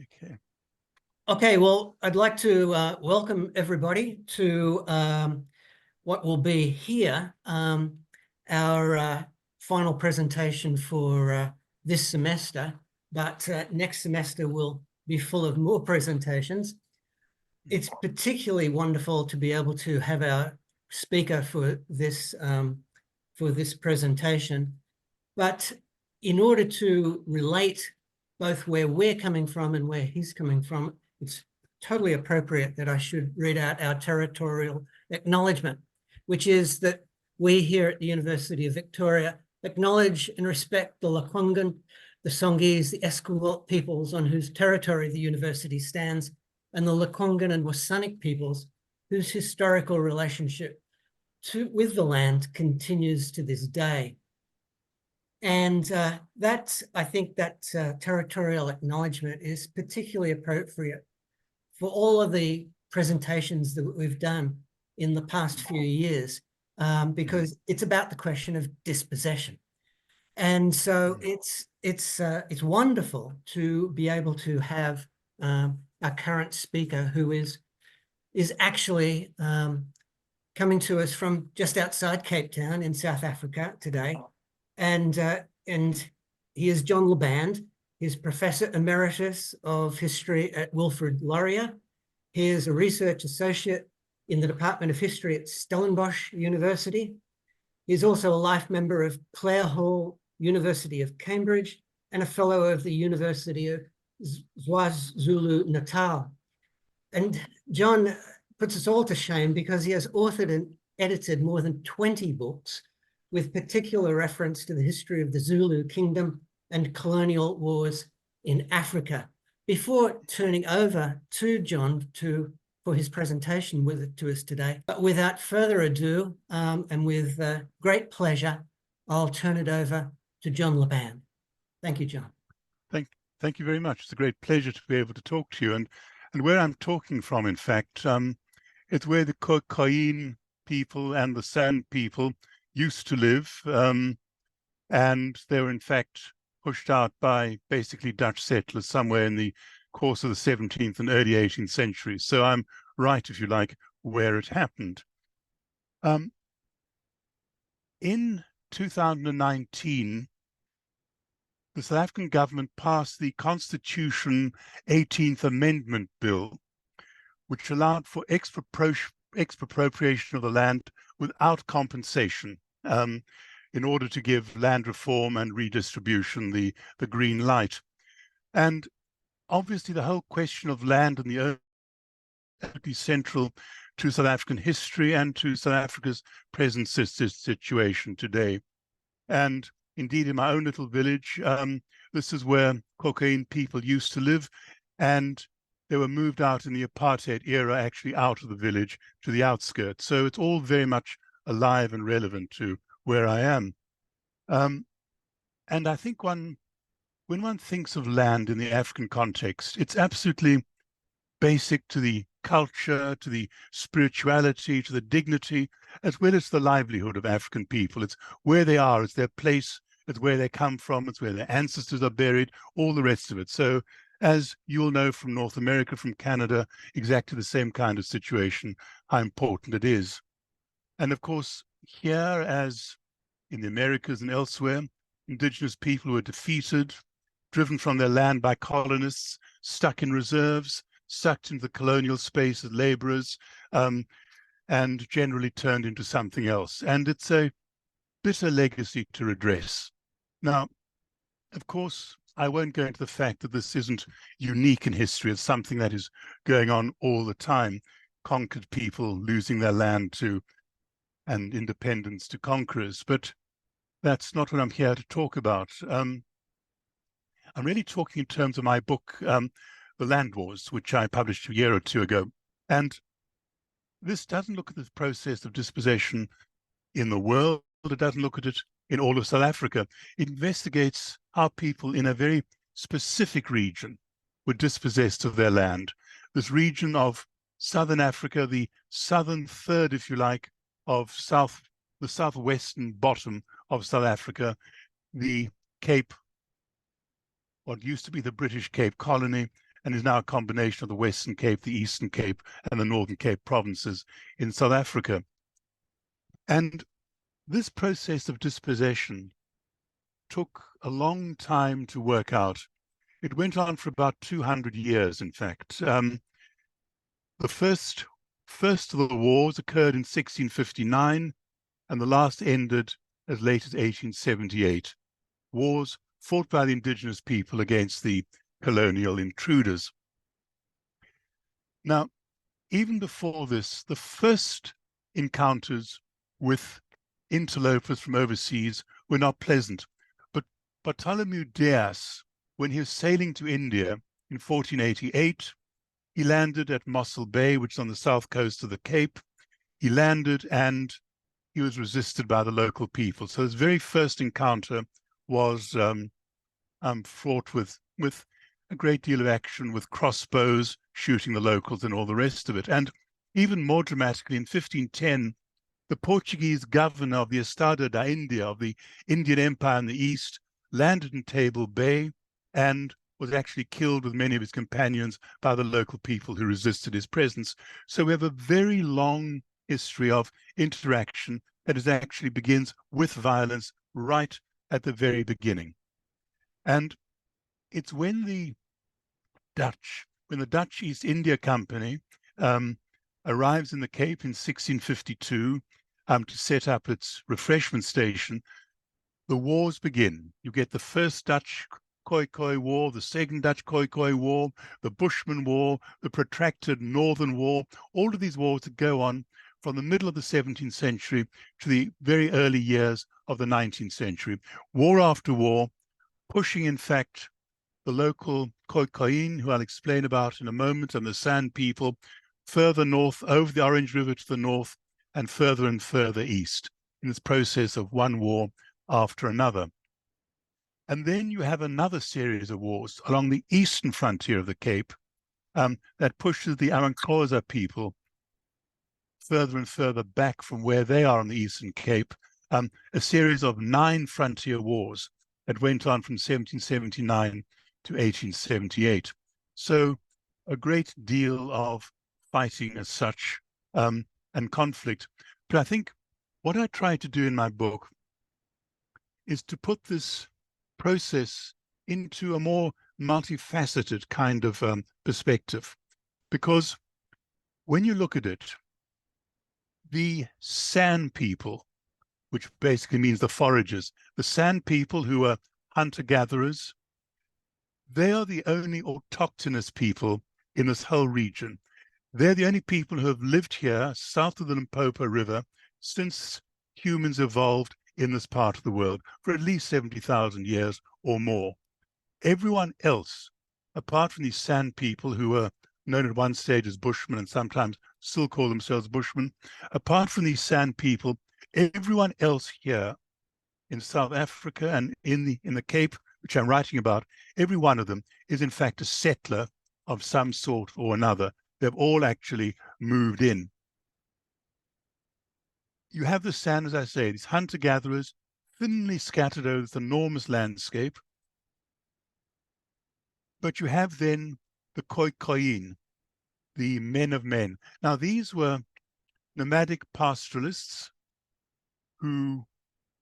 Okay. Okay, well, I'd like to welcome everybody to what will be here, our final presentation for this semester, but next semester will be full of more presentations. It's particularly wonderful to be able to have our speaker for this presentation, but in order to relate both where we're coming from and where he's coming from, it's totally appropriate that I should read out our territorial acknowledgement, which is that we here at the University of Victoria acknowledge and respect the Lekwungen, the Songhees, the Esquimalt peoples on whose territory the university stands, and the Lekwungen and WSÁNEĆ peoples whose historical relationship with the land continues to this day. And I think that territorial acknowledgement is particularly appropriate for all of the presentations that we've done in the past few years, because it's about the question of dispossession. And so it's wonderful to be able to have our current speaker, who is actually coming to us from just outside Cape Town in South Africa today. And he is John Laband. He's Professor Emeritus of History at Wilfrid Laurier. He is a Research Associate in the Department of History at Stellenbosch University. He's also a life member of Clare Hall University of Cambridge and a Fellow of the University of KwaZulu-Natal. And John puts us all to shame because he has authored and edited more than 20 books with particular reference to the history of the Zulu kingdom and colonial wars in Africa. Before turning over to John for his presentation to us today, but without further ado, and with great pleasure, I'll turn it over to John Laband. Thank you, John. Thank you very much. It's a great pleasure to be able to talk to you. And where I'm talking from, in fact, it's where the Khoikhoi people and the San people used to live, and they were in fact pushed out by basically Dutch settlers somewhere in the course of the 17th and early 18th centuries. So I'm right, if you like, where it happened. In 2019, the South African government passed the Constitution 18th Amendment Bill, which allowed for expropriation of the land without compensation, in order to give land reform and redistribution the green light. And obviously the whole question of land and the earth is central to South African history and to South Africa's present situation today. And indeed, in my own little village, this is where Khoikhoi people used to live, and they were moved out in the apartheid era, actually out of the village to the outskirts. So it's all very much alive and relevant to where I am. And I think when one thinks of land in the African context, it's absolutely basic to the culture, to the spirituality, to the dignity, as well as the livelihood of African people. It's where they are, it's their place, it's where they come from, it's where their ancestors are buried, all the rest of it. So as you'll know from North America, from Canada, exactly the same kind of situation, how important it is. And of course, here, as in the Americas and elsewhere, Indigenous people were defeated, driven from their land by colonists, stuck in reserves, sucked into the colonial space as laborers, and generally turned into something else. And it's a bitter legacy to redress. Now, of course, I won't go into the fact that this isn't unique in history. It's something that is going on all the time. Conquered people losing their land to and independence to conquerors. But that's not what I'm here to talk about. I'm really talking in terms of my book, The Land Wars, which I published a year or two ago. And this doesn't look at the process of dispossession in the world. It doesn't look at it in all of South Africa. It investigates how people in a very specific region were dispossessed of their land. This region of Southern Africa, the southern third, if you like, of the southwestern bottom of South Africa, the Cape, what used to be the British Cape Colony, and is now a combination of the Western Cape, the Eastern Cape, and the Northern Cape provinces in South Africa. And this process of dispossession took a long time to work out. It went on for about 200 years, in fact. The first of the wars occurred in 1659, and the last ended as late as 1878. Wars fought by the indigenous people against the colonial intruders. Now, even before this, the first encounters with interlopers from overseas were not pleasant. But Bartholomew Dias, when he was sailing to India in 1488, he landed at Mossel Bay, which is on the south coast of the Cape. He landed and he was resisted by the local people. So his very first encounter was fraught with a great deal of action, with crossbows, shooting the locals and all the rest of it. And even more dramatically, in 1510, the Portuguese governor of the Estado da India, of the Indian Empire in the east, landed in Table Bay and was actually killed with many of his companions by the local people who resisted his presence. So we have a very long history of interaction that actually begins with violence right at the very beginning. And it's when the Dutch East India Company arrives in the Cape in 1652 to set up its refreshment station, the wars begin. You get the first Dutch Khoikhoi War, the second Dutch Khoikhoi War, the Bushman War, the protracted Northern War, all of these wars that go on from the middle of the 17th century to the very early years of the 19th century. War after war, pushing, in fact, the local Khoikhoi, who I'll explain about in a moment, and the San people, further north, over the Orange River to the north, and further east, in this process of one war after another. And then you have another series of wars along the eastern frontier of the Cape that pushes the AmaXhosa people further and further back from where they are on the Eastern Cape, a series of 9 frontier wars that went on from 1779 to 1878. So a great deal of fighting as such and conflict. But I think what I try to do in my book is to put this process into a more multifaceted kind of perspective. Because when you look at it, the San people, which basically means the foragers, the San people who are hunter-gatherers, they are the only autochthonous people in this whole region. They're the only people who have lived here south of the Limpopo River since humans evolved in this part of the world for at least 70,000 years or more. Everyone else, apart from these San people who were known at one stage as Bushmen and sometimes still call themselves Bushmen, apart from these San people, everyone else here in South Africa and in the Cape, which I'm writing about, every one of them is in fact a settler of some sort or another. They've all actually moved in. You have the San, as I say, these hunter-gatherers thinly scattered over this enormous landscape. But you have then the Khoikhoi, the men of men. Now, these were nomadic pastoralists who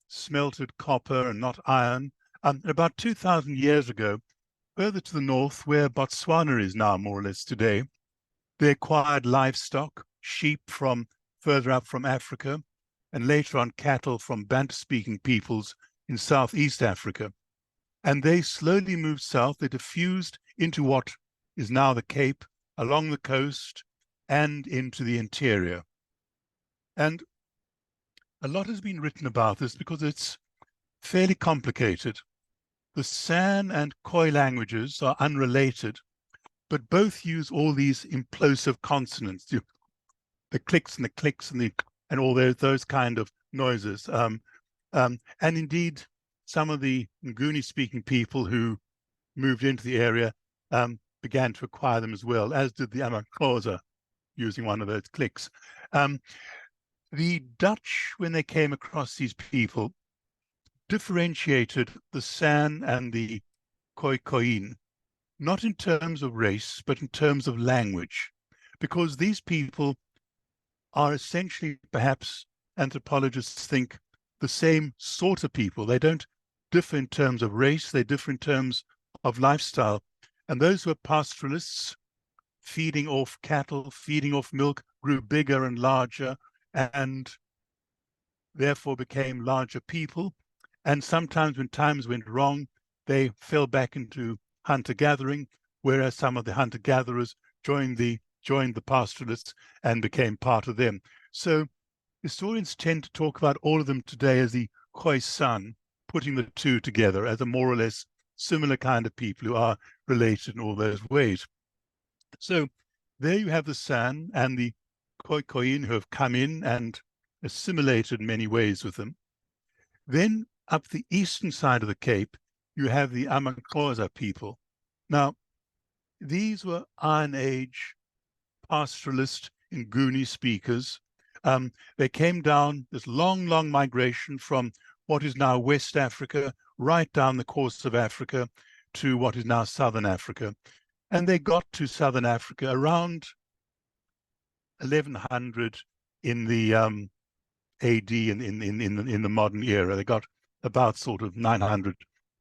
smelted copper and not iron. About 2,000 years ago, further to the north, where Botswana is now more or less today, they acquired livestock, sheep from further up from Africa, and later on cattle from Bantu-speaking peoples in Southeast Africa. And they slowly moved south. They diffused into what is now the Cape, along the coast, and into the interior. And a lot has been written about this because it's fairly complicated. The San and Khoi languages are unrelated, but both use all these implosive consonants, the clicks and the clicks and all those kind of noises. And indeed, some of the Nguni-speaking people who moved into the area began to acquire them as well, as did the AmaXhosa, using one of those clicks. The Dutch, when they came across these people, differentiated the San and the Khoikhoi, not in terms of race, but in terms of language, because these people are essentially, perhaps anthropologists think, the same sort of people. They don't differ in terms of race, they differ in terms of lifestyle. And those who are pastoralists, feeding off cattle, feeding off milk, grew bigger and larger, and therefore became larger people. And sometimes when times went wrong, they fell back into hunter-gathering, whereas some of the hunter-gatherers joined the pastoralists and became part of them. So historians tend to talk about all of them today as the Khoisan, putting the two together as a more or less similar kind of people who are related in all those ways. So there you have the San and the Khoikhoi who have come in and assimilated in many ways with them. Then up the eastern side of the Cape, you have the AmaXhosa people. Now, these were Iron Age pastoralist Nguni speakers. They came down this long, long migration from what is now West Africa, right down the coast of Africa to what is now Southern Africa. And they got to Southern Africa around 1100 in the AD in the modern era. They got about sort of 900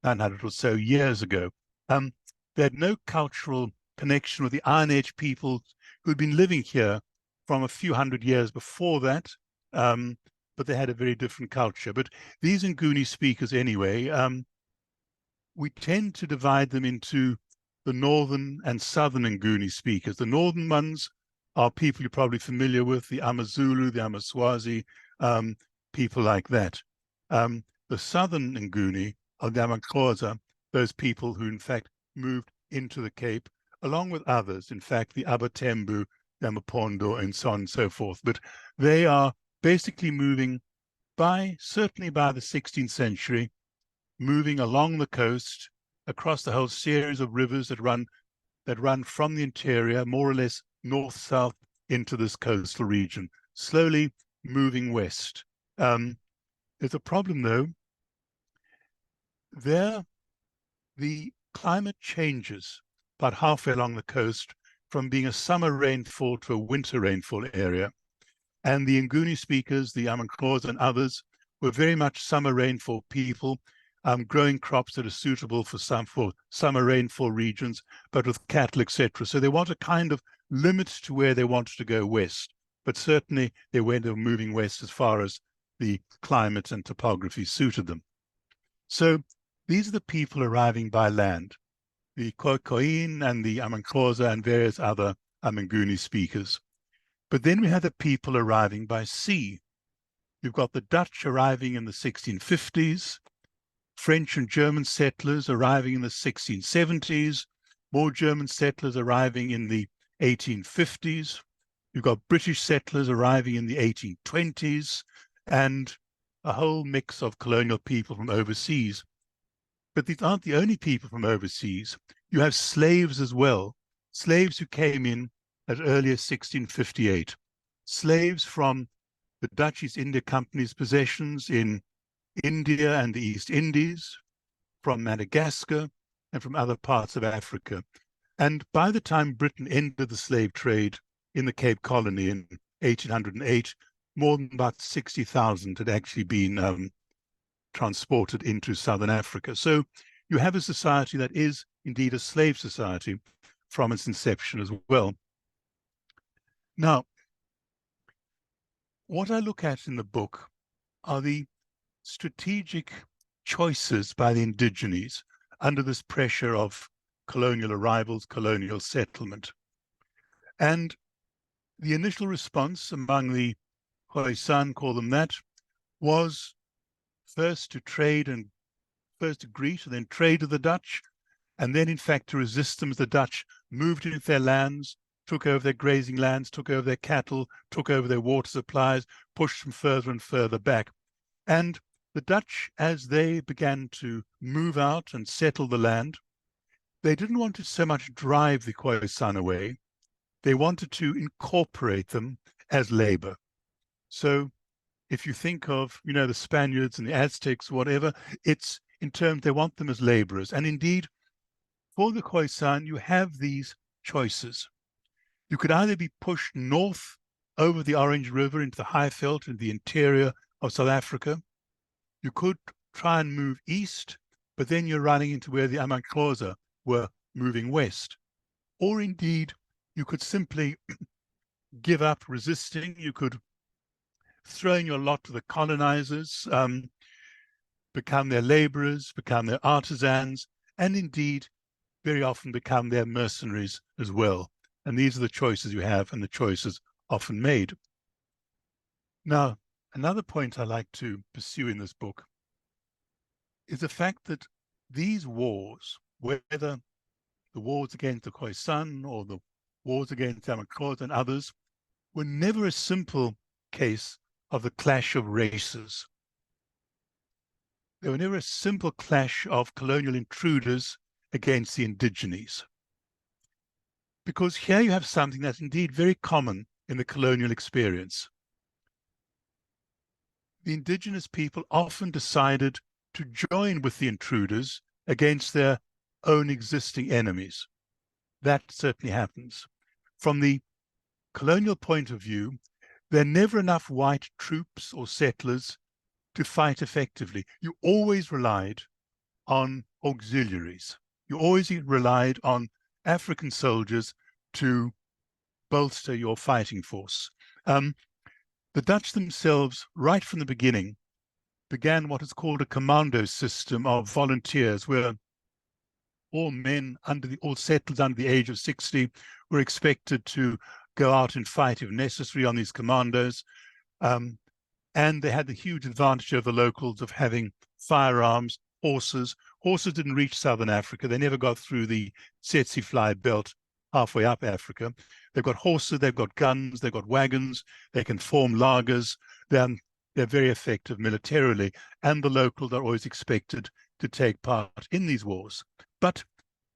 or so years ago. They had no cultural connection with the Iron Age people who'd been living here from a few hundred years before that, but they had a very different culture. But these Nguni speakers anyway, we tend to divide them into the northern and southern Nguni speakers. The northern ones are people you're probably familiar with, the AmaZulu, the AmaSwazi, people like that. The southern Nguni are the AmaXhosa, those people who in fact moved into the Cape, along with others, in fact, the Thembu, the Amapondo, and so on and so forth. But they are basically moving certainly by the 16th century, moving along the coast, across the whole series of rivers that run from the interior, more or less north-south, into this coastal region, slowly moving west. There's a problem, though. There, the climate changes about halfway along the coast from being a summer rainfall to a winter rainfall area. And the Nguni speakers, the AmaXhosa and others, were very much summer rainfall people, growing crops that are suitable for summer rainfall regions, but with cattle, etc. So they want a kind of limit to where they wanted to go west, but certainly they were moving west as far as the climate and topography suited them. So these are the people arriving by land, the Khoikhoi and the AmaXhosa and various other Nguni speakers. But then we have the people arriving by sea. You've got the Dutch arriving in the 1650s, French and German settlers arriving in the 1670s, more German settlers arriving in the 1850s. You've got British settlers arriving in the 1820s, and a whole mix of colonial people from overseas. But these aren't the only people from overseas. You have slaves as well, slaves who came in as early as 1658, slaves from the Dutch East India Company's possessions in India and the East Indies, from Madagascar, and from other parts of Africa. And by the time Britain ended the slave trade in the Cape Colony in 1808, more than about 60,000 had actually been transported into Southern Africa. So you have a society that is indeed a slave society from its inception as well. Now, what I look at in the book are the strategic choices by the Indigenes under this pressure of colonial arrivals, colonial settlement. And the initial response among the Khoisan, call them that, was first to trade and first to greet and then trade with the Dutch, and then in fact to resist them as the Dutch moved into their lands, took over their grazing lands, took over their cattle, took over their water supplies, pushed them further and further back. And the Dutch, as they began to move out and settle the land, they didn't want to so much drive the Khoisan away, they wanted to incorporate them as labor. So if you think of, the Spaniards and the Aztecs, whatever, it's in terms they want them as laborers. And indeed, for the Khoisan, you have these choices. You could either be pushed north over the Orange River into the Highveld in the interior of South Africa. You could try and move east, but then you're running into where the AmaXhosa were moving west. Or indeed, you could simply give up resisting. You could throw in your lot to the colonizers, become their laborers, become their artisans, and indeed, very often become their mercenaries as well. And these are the choices you have and the choices often made. Now, another point I like to pursue in this book is the fact that these wars, whether the wars against the Khoisan or the wars against AmaXhosa and others, were never a simple case of the clash of races. They were never a simple clash of colonial intruders against the Indigenous. Because here you have something that's indeed very common in the colonial experience. The Indigenous people often decided to join with the intruders against their own existing enemies. That certainly happens. From the colonial point of view, there are never enough white troops or settlers to fight effectively. You always relied on auxiliaries. You always relied on African soldiers to bolster your fighting force. The Dutch themselves, right from the beginning, began what is called a commando system of volunteers, where all men all settlers under the age of 60 were expected to go out and fight if necessary on these commandos. And they had the huge advantage over the locals of having firearms, horses. Horses didn't reach southern Africa. They never got through the tsetse fly belt halfway up Africa. They've got horses, they've got guns, they've got wagons, they can form lagers. They're very effective militarily, and the locals are always expected to take part in these wars. But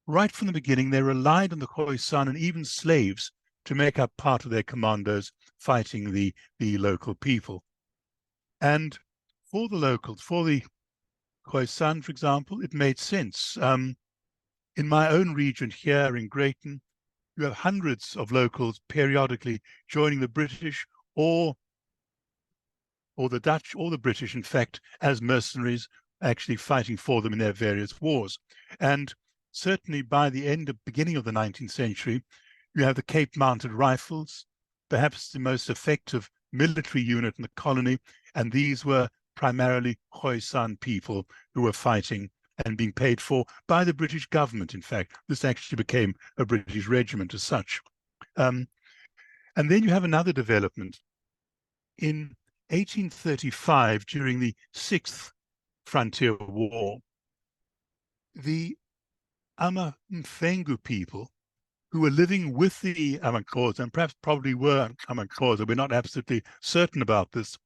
right from the beginning, they relied on the Khoisan and even slaves to make up part of their commandos fighting the local people. And for the locals, for the Khoisan, for example, it made sense. In my own region here in Greyton, you have hundreds of locals periodically joining the British or the Dutch or the British, in fact, as mercenaries, actually fighting for them in their various wars. And certainly by the beginning of the 19th century, you have the Cape Mounted Rifles, perhaps the most effective military unit in the colony, and these were primarily Khoisan people who were fighting and being paid for by the British government. In fact, this actually became a British regiment as such. And then you have another development. In 1835, during the Sixth Frontier War, the Mfengu people who were living with the AmaXhosa, and perhaps probably were AmaXhosa, we're not absolutely certain about this,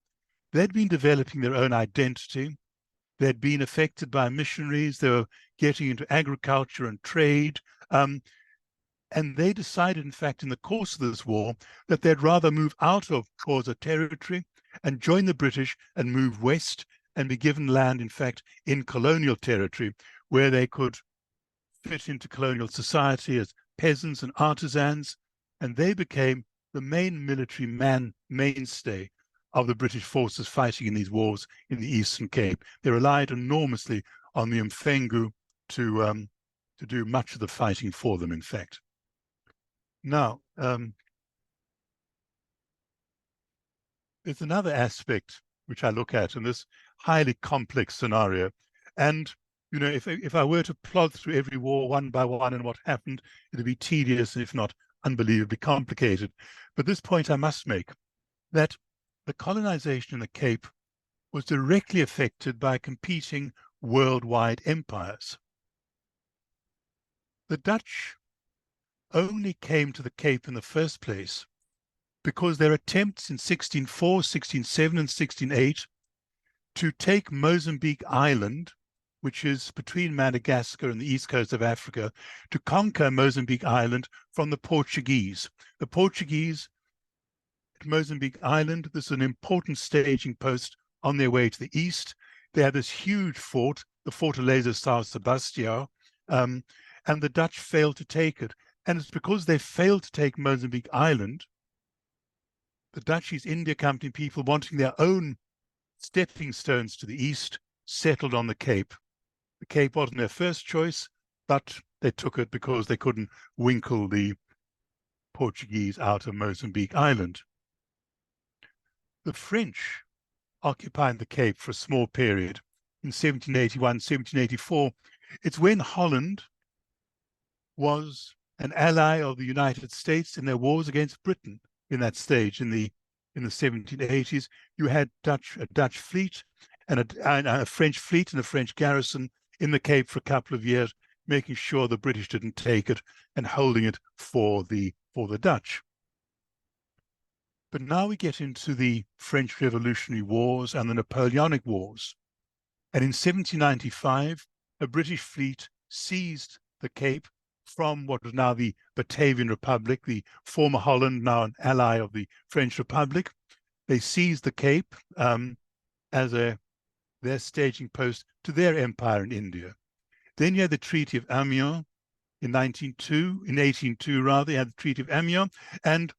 they'd been developing their own identity. They'd been affected by missionaries. They were getting into agriculture and trade. And they decided, in fact, in the course of this war, that they'd rather move out of Xhosa territory and join the British and move west and be given land, in fact, in colonial territory, where they could fit into colonial society as peasants and artisans. And they became the main military mainstay of the British forces fighting in these wars in the Eastern Cape. They relied enormously on the Mfengu to do much of the fighting for them, in fact. Now, there's another aspect which I look at in this highly complex scenario. And, you know, if I were to plod through every war one by one and what happened, it'd be tedious, if not unbelievably complicated. But this point I must make, that the colonization in the Cape was directly affected by competing worldwide empires. The Dutch only came to the Cape in the first place because their attempts in 1604, 1607, and 1608 to take Mozambique Island, which is between Madagascar and the east coast of Africa, to conquer Mozambique Island from the Portuguese. The Portuguese at Mozambique Island, this is an important staging post on their way to the east. They had this huge fort, the Fortaleza São Sebastião, and the Dutch failed to take it. And it's because they failed to take Mozambique Island, the Dutch East India Company people, wanting their own stepping stones to the east, settled on the Cape. The Cape wasn't their first choice, but they took it because they couldn't winkle the Portuguese out of Mozambique Island. The French occupied the Cape for a small period in 1781, 1784. It's when Holland was an ally of the United States in their wars against Britain in that stage in the 1780s. You had a Dutch fleet and a French fleet and a French garrison in the Cape for a couple of years, making sure the British didn't take it and holding it for the Dutch. But now we get into the French Revolutionary Wars and the Napoleonic Wars. And in 1795, a British fleet seized the Cape from what is now the Batavian Republic, the former Holland, now an ally of the French Republic. They seized the Cape as their staging post to their empire in India. Then you had the Treaty of Amiens in 1802, you had the Treaty of Amiens, and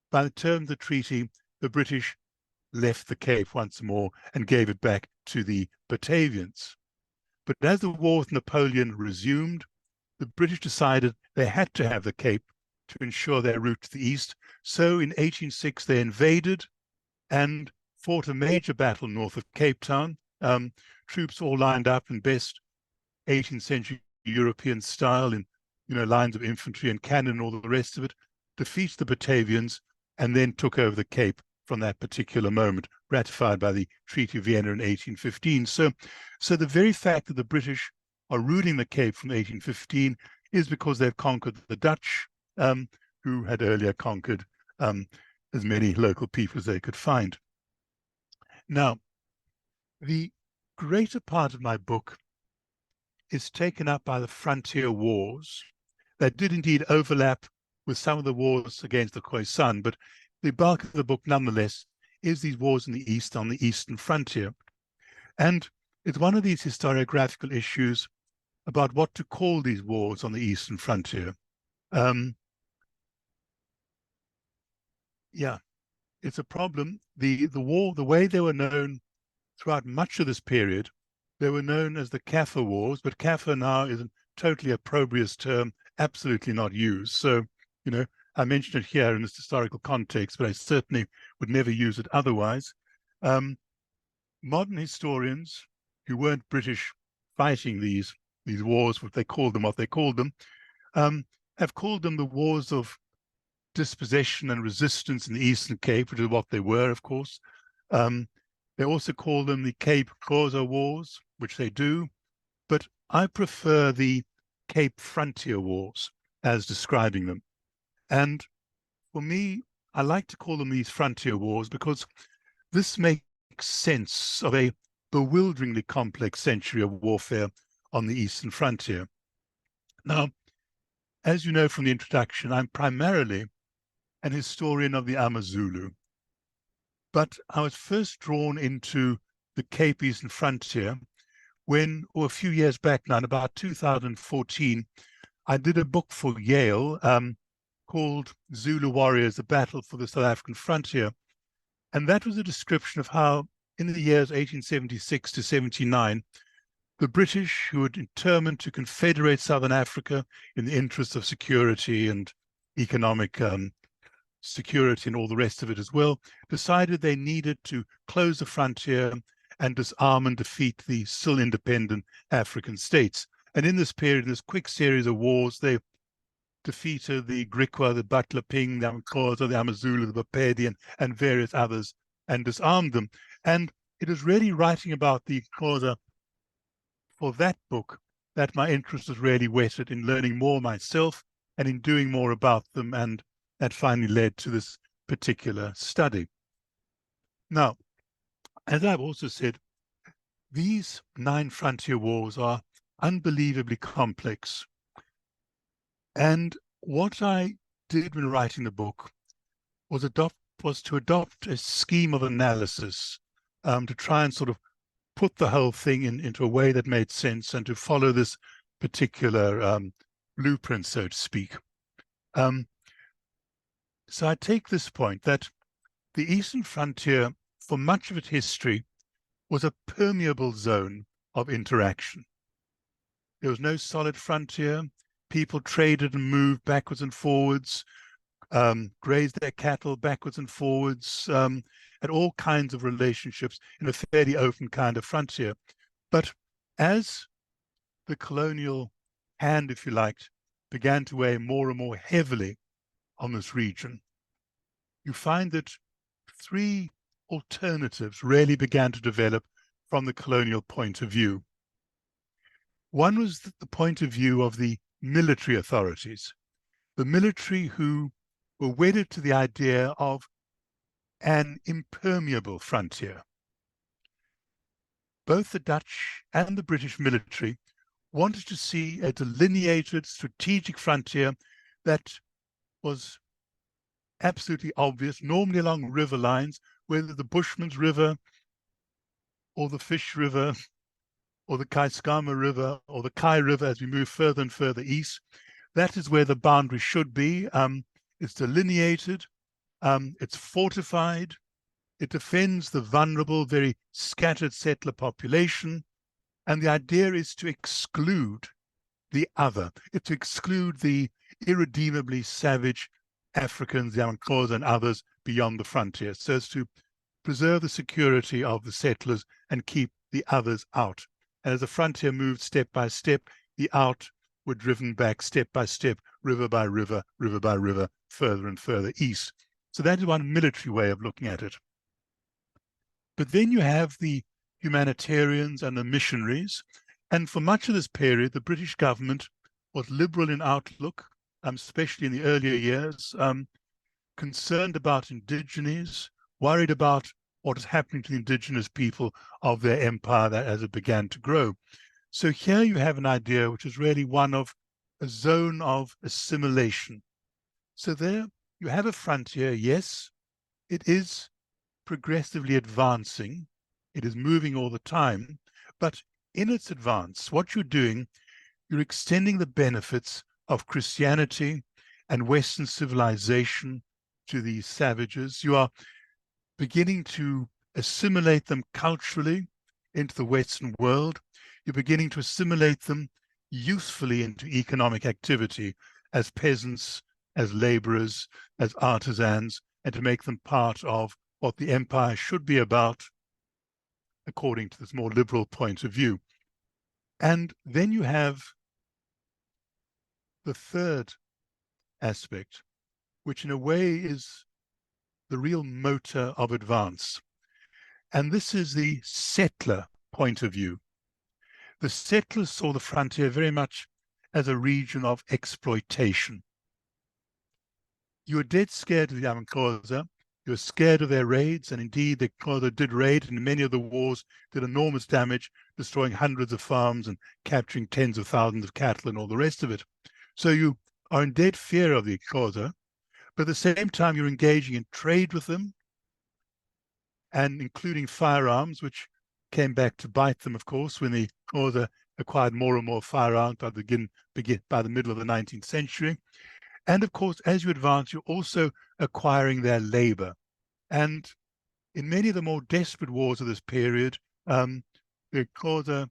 by the terms of the treaty, the British left the Cape once more and gave it back to the Batavians. But as the war with Napoleon resumed, the British decided they had to have the Cape to ensure their route to the east. So in 1806, they invaded and fought a major battle north of Cape Town. Troops all lined up in best 18th century European style in lines of infantry and cannon and all the rest of it, defeated the Batavians, and then took over the Cape from that particular moment, ratified by the Treaty of Vienna in 1815. So the very fact that the British are ruling the Cape from 1815 is because they've conquered the Dutch, who had earlier conquered as many local people as they could find. Now, the greater part of my book is taken up by the frontier wars that did indeed overlap with some of the wars against the Khoisan, but the bulk of the book nonetheless is these wars in the east, on the eastern frontier. And it's one of these historiographical issues about what to call these wars on the eastern frontier. Yeah, it's a problem. The way they were known throughout much of this period, they were known as the Kaffir Wars, but Kaffir now is a totally opprobrious term, absolutely not used. So, I mentioned it here in this historical context, but I certainly would never use it otherwise. Modern historians who weren't British fighting these wars, what they called them, have called them the wars of dispossession and resistance in the Eastern Cape, which is what they were, of course. They also call them the Cape Xhosa Wars, which they do, but I prefer the Cape Frontier Wars as describing them. And for me, I like to call them these frontier wars because this makes sense of a bewilderingly complex century of warfare on the eastern frontier. Now, as you know from the introduction, I'm primarily an historian of the AmaZulu, but I was first drawn into the Cape Eastern Frontier when, a few years back now, in about 2014, I did a book for Yale called Zulu Warriors, The Battle for the South African Frontier. And that was a description of how, in the years 1876 to 79, the British, who were determined to confederate Southern Africa in the interests of security and economic security and all the rest of it as well, decided they needed to close the frontier and disarm and defeat the still independent African states. And in this period, in this quick series of wars, they defeated the Griqua, the Batlaping, the AmaXhosa, the AmaZulu, the Bapedi, and various others, and disarmed them. And it is really writing about the Xhosa for that book that my interest was really whetted in learning more myself and in doing more about them, and that finally led to this particular study. Now, as I've also said, these 9 frontier wars are unbelievably complex. And what I did when writing the book was to adopt a scheme of analysis to try and sort of put the whole thing into a way that made sense and to follow this particular blueprint, so to speak. So I take this point that the eastern frontier, for much of its history, was a permeable zone of interaction. There was no solid frontier. People traded and moved backwards and forwards, grazed their cattle backwards and forwards, had all kinds of relationships in a fairly open kind of frontier. But as the colonial hand, if you liked, began to weigh more and more heavily on this region, you find that three alternatives really began to develop from the colonial point of view. One was the point of view of the military authorities, the military who were wedded to the idea of an impermeable frontier. Both the Dutch and the British military wanted to see a delineated strategic frontier that was absolutely obvious, normally along river lines, whether the Bushman's River or the Fish River or the Keiskamma River or the Kai River as we move further and further east. That is where the boundary should be. It's delineated, it's fortified, it defends the vulnerable, very scattered settler population, and the idea is to exclude the other, it's to exclude the irredeemably savage Africans, the AmaXhosa and others beyond the frontier, so as to preserve the security of the settlers and keep the others out. And as the frontier moved step by step, the out were driven back step by step, river by river, river by river, further and further east. So that is one military way of looking at it. But then you have the humanitarians and the missionaries. And for much of this period, the British government was liberal in outlook, especially in the earlier years, concerned about Indigenous, worried about what is happening to the Indigenous people of their empire as it began to grow. So here you have an idea which is really one of a zone of assimilation. So there you have a frontier, yes, it is progressively advancing, it is moving all the time, but in its advance, what you're doing, you're extending the benefits of Christianity and Western civilization to these savages. You are beginning to assimilate them culturally into the Western world. You're beginning to assimilate them usefully into economic activity as peasants, as laborers, as artisans, and to make them part of what the empire should be about, according to this more liberal point of view. And then you have the third aspect, which in a way is the real motor of advance. And this is the settler point of view. The settlers saw the frontier very much as a region of exploitation. You were dead scared of the AmaXhosa. You were scared of their raids, and indeed the Xhosa did raid, and in many of the wars did enormous damage, destroying hundreds of farms and capturing tens of thousands of cattle and all the rest of it. So you are in dead fear of the Xhosa, but at the same time you're engaging in trade with them, and including firearms, which came back to bite them, of course, when the Xhosa acquired more and more firearms by the middle of the 19th century. And of course, as you advance, you're also acquiring their labor. And in many of the more desperate wars of this period, the Xhosa,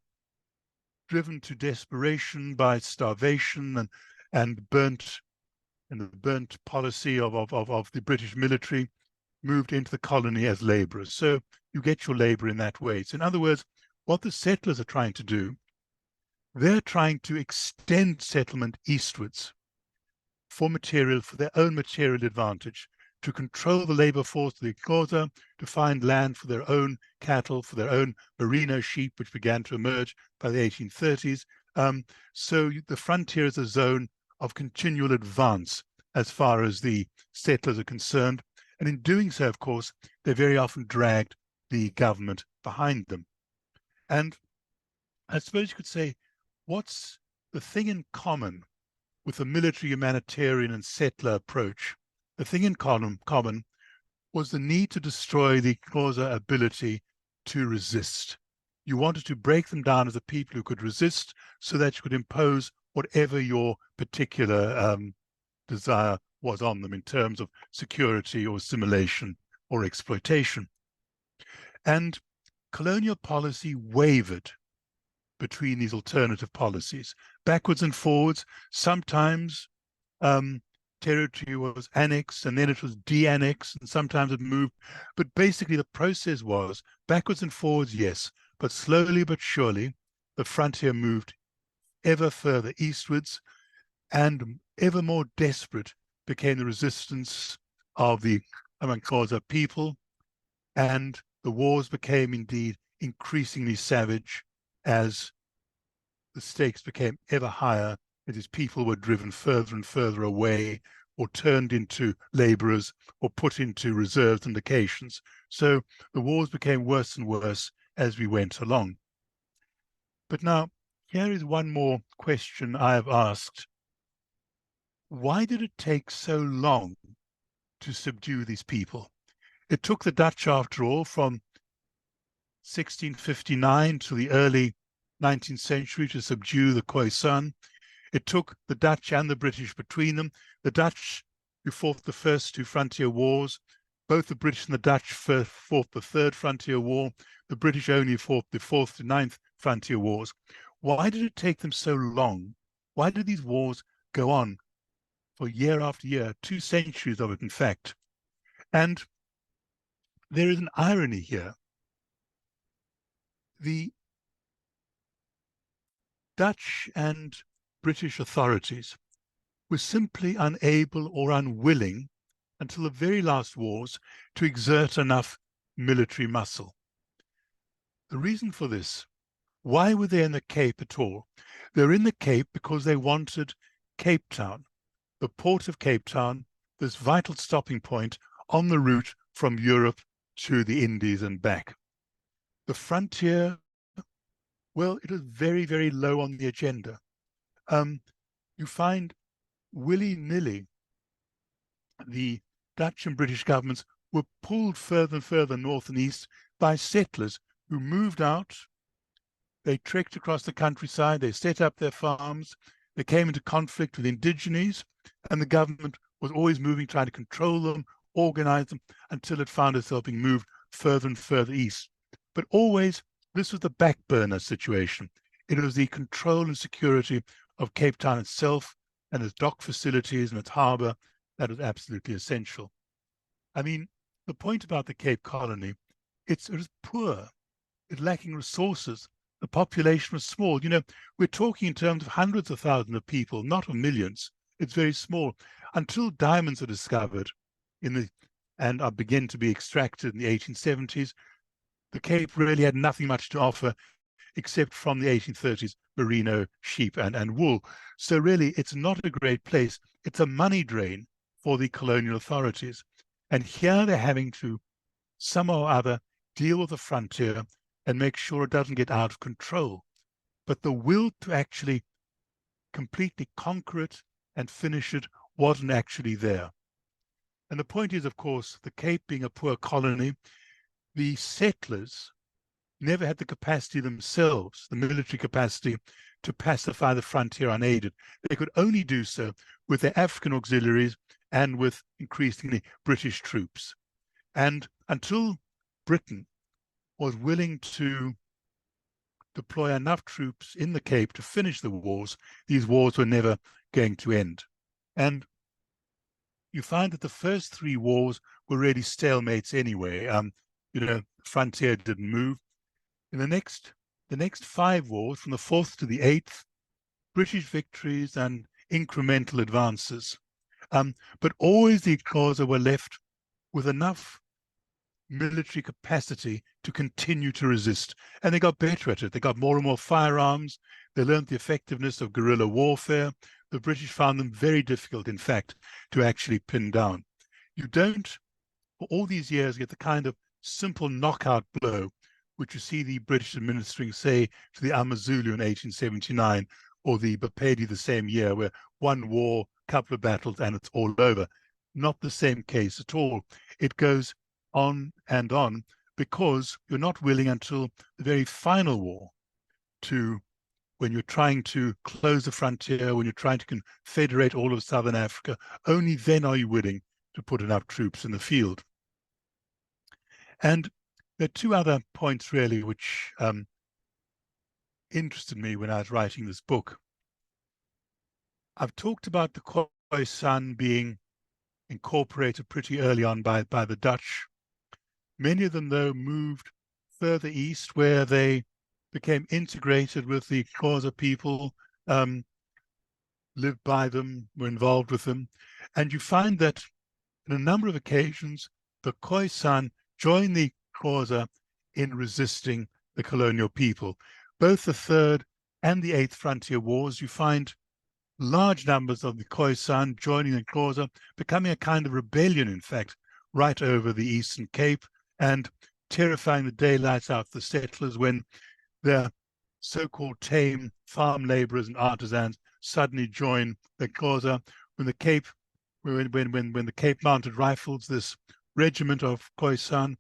driven to desperation by starvation and the burnt policy of the British military, moved into the colony as laborers. So you get your labor in that way. So in other words, what the settlers are trying to do, they're trying to extend settlement eastwards for their own material advantage, to control the labor force of the Xhosa, to find land for their own cattle, for their own merino sheep, which began to emerge by the 1830s. So the frontier is a zone of continual advance as far as the settlers are concerned. And in doing so, of course, they very often dragged the government behind them. And I suppose you could say, what's the thing in common with the military, humanitarian, and settler approach? The thing in common was the need to destroy the Xhosa ability to resist. You wanted to break them down as a people who could resist so that you could impose whatever your particular desire was on them in terms of security or assimilation or exploitation. And colonial policy wavered between these alternative policies, backwards and forwards. Sometimes territory was annexed and then it was de-annexed, and sometimes it moved. But basically the process was backwards and forwards, yes, but slowly but surely the frontier moved ever further eastwards, and ever more desperate became the resistance of the AmaXhosa people, and the wars became indeed increasingly savage as the stakes became ever higher, as his people were driven further and further away, or turned into laborers, or put into reserves and locations. So the wars became worse and worse as we went along. But now, here is one more question I have asked. Why did it take so long to subdue these people? It took the Dutch, after all, from 1659 to the early 19th century to subdue the Khoisan. It took the Dutch and the British between them. The Dutch, who fought the first two frontier wars, both the British and the Dutch fought the third frontier war. The British only fought the fourth to ninth frontier wars. Why did it take them so long? Why did these wars go on for year after year, 2 centuries of it, in fact? And there is an irony here. The Dutch and British authorities were simply unable or unwilling until the very last wars to exert enough military muscle. The reason for this, why were they in the Cape at all? They were in the Cape because they wanted Cape Town, the port of Cape Town, this vital stopping point on the route from Europe to the Indies and back. The frontier, well, it was very, very low on the agenda. You find willy-nilly the Dutch and British governments were pulled further and further north and east by settlers who moved out. They trekked across the countryside, they set up their farms, they came into conflict with Indigenous, and the government was always moving, trying to control them, organize them, until it found itself being moved further and further east. But always, this was the back burner situation. It was the control and security of Cape Town itself and its dock facilities and its harbor that was absolutely essential. I mean, the point about the Cape Colony, it was poor, it's lacking resources. The population was small. You know, we're talking in terms of hundreds of thousands of people, not of millions. It's very small. Until diamonds are discovered and are begin to be extracted in the 1870s, the Cape really had nothing much to offer except from the 1830s, merino, sheep, and wool. So really, it's not a great place. It's a money drain for the colonial authorities. And here they're having to somehow or other deal with the frontier and make sure it doesn't get out of control. But the will to actually completely conquer it and finish it wasn't actually there. And the point is, of course, the Cape being a poor colony, the settlers never had the capacity themselves, the military capacity, to pacify the frontier unaided. They could only do so with their African auxiliaries and with increasingly British troops. And until Britain was willing to deploy enough troops in the Cape to finish the wars, these wars were never going to end. And you find that the first 3 wars were really stalemates anyway. You know, the frontier didn't move. In the next 5 wars, from the 4th to the 8th, British victories and incremental advances. But always the Xhosa were left with enough military capacity to continue to resist. And they got better at it. They got more and more firearms. They learned the effectiveness of guerrilla warfare. The British found them very difficult, in fact, to actually pin down. You don't, for all these years, get the kind of simple knockout blow which you see the British administering, say, to the AmaZulu in 1879, or the Bapedi the same year, where one war, couple of battles, and it's all over. Not the same case at all. It goes on, because you're not willing until the very final war to when you're trying to close the frontier, when you're trying to confederate all of Southern Africa, only then are you willing to put enough troops in the field. And there are two other points really which interested me when I was writing this book. I've talked about the Khoisan being incorporated pretty early on by the Dutch. Many of them, though, moved further east where they became integrated with the Xhosa people, lived by them, were involved with them. And you find that on a number of occasions, the Khoisan joined the Xhosa in resisting the colonial people. Both the Third and the Eighth Frontier Wars, you find large numbers of the Khoisan joining the Xhosa, becoming a kind of rebellion, in fact, right over the Eastern Cape and terrifying the daylights out of the settlers when their so-called tame farm laborers and artisans suddenly join the Xhosa. When the Cape, when the Cape Mounted Rifles, this regiment of Khoisan,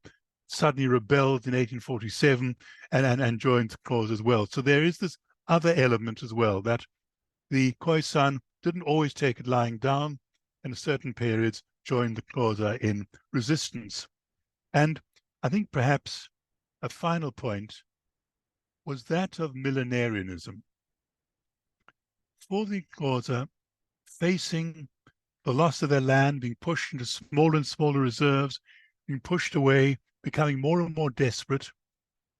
suddenly rebelled in 1847 and joined the Xhosa as well. So there is this other element as well, that the Khoisan didn't always take it lying down, and at certain periods joined the Xhosa in resistance. And I think perhaps a final point was that of millenarianism. For the Xhosa, facing the loss of their land, being pushed into smaller and smaller reserves, being pushed away, becoming more and more desperate,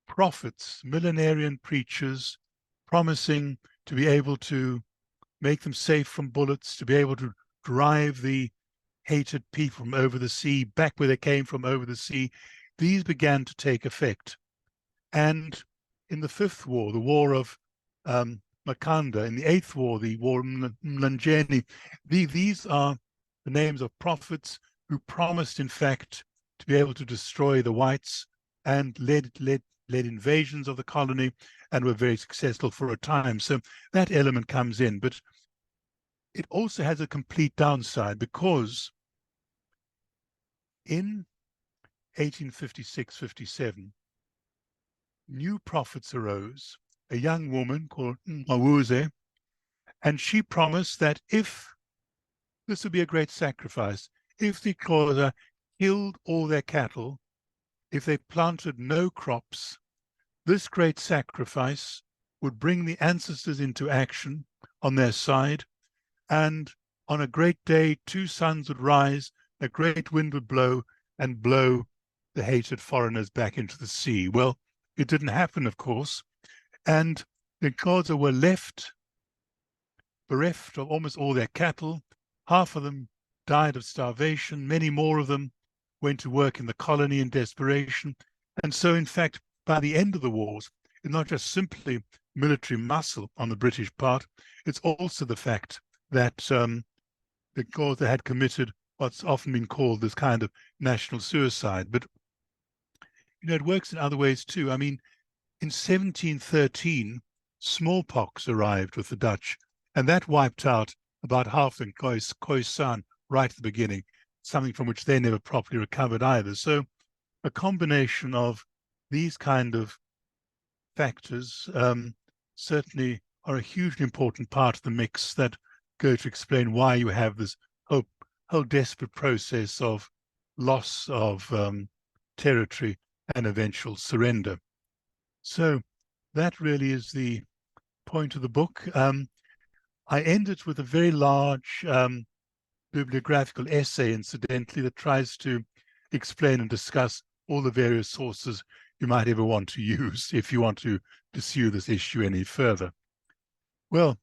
prophets, millenarian preachers, promising to be able to make them safe from bullets, to be able to drive the hated people from over the sea, back where they came from over the sea, these began to take effect. And in the Fifth War, the War of Makanda, in the Eighth War, the War of Mlanjeni, these are the names of prophets who promised, in fact, to be able to destroy the whites and led invasions of the colony and were very successful for a time. So that element comes in, but it also has a complete downside, because in 1856-57, new prophets arose, a young woman called Mawuze, and she promised that if this would be a great sacrifice, if the Xhosa killed all their cattle, if they planted no crops, this great sacrifice would bring the ancestors into action on their side, and on a great day, two suns would rise, a great wind would blow, and blow the hated foreigners back into the sea. Well, it didn't happen, of course, and the Xhosa were left bereft of almost all their cattle. Half of them died of starvation. Many more of them went to work in the colony in desperation. And so, in fact, by the end of the wars, it's not just simply military muscle on the British part, it's also the fact that the Xhosa had committed what's often been called this kind of national suicide. But, you know, it works in other ways too. I mean, in 1713, smallpox arrived with the Dutch, and that wiped out about half the Khoisan right at the beginning, something from which they never properly recovered either. So a combination of these kind of factors certainly are a hugely important part of the mix that go to explain why you have this whole desperate process of loss of territory and eventual surrender. So that really is the point of the book. I end it with a very large bibliographical essay, incidentally, that tries to explain and discuss all the various sources you might ever want to use if you want to pursue this issue any further. Well,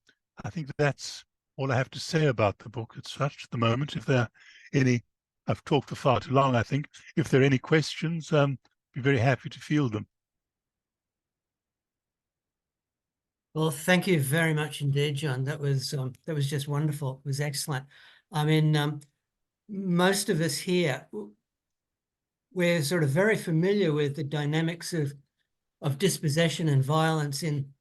I think that's all I have to say about the book as such at the moment. If there are any, I've talked for far too long, I think. If there are any questions, be very happy to field them. Well, thank you very much indeed, John. That was just wonderful. It was excellent. I mean, most of us here, we're sort of very familiar with the dynamics of dispossession and violence in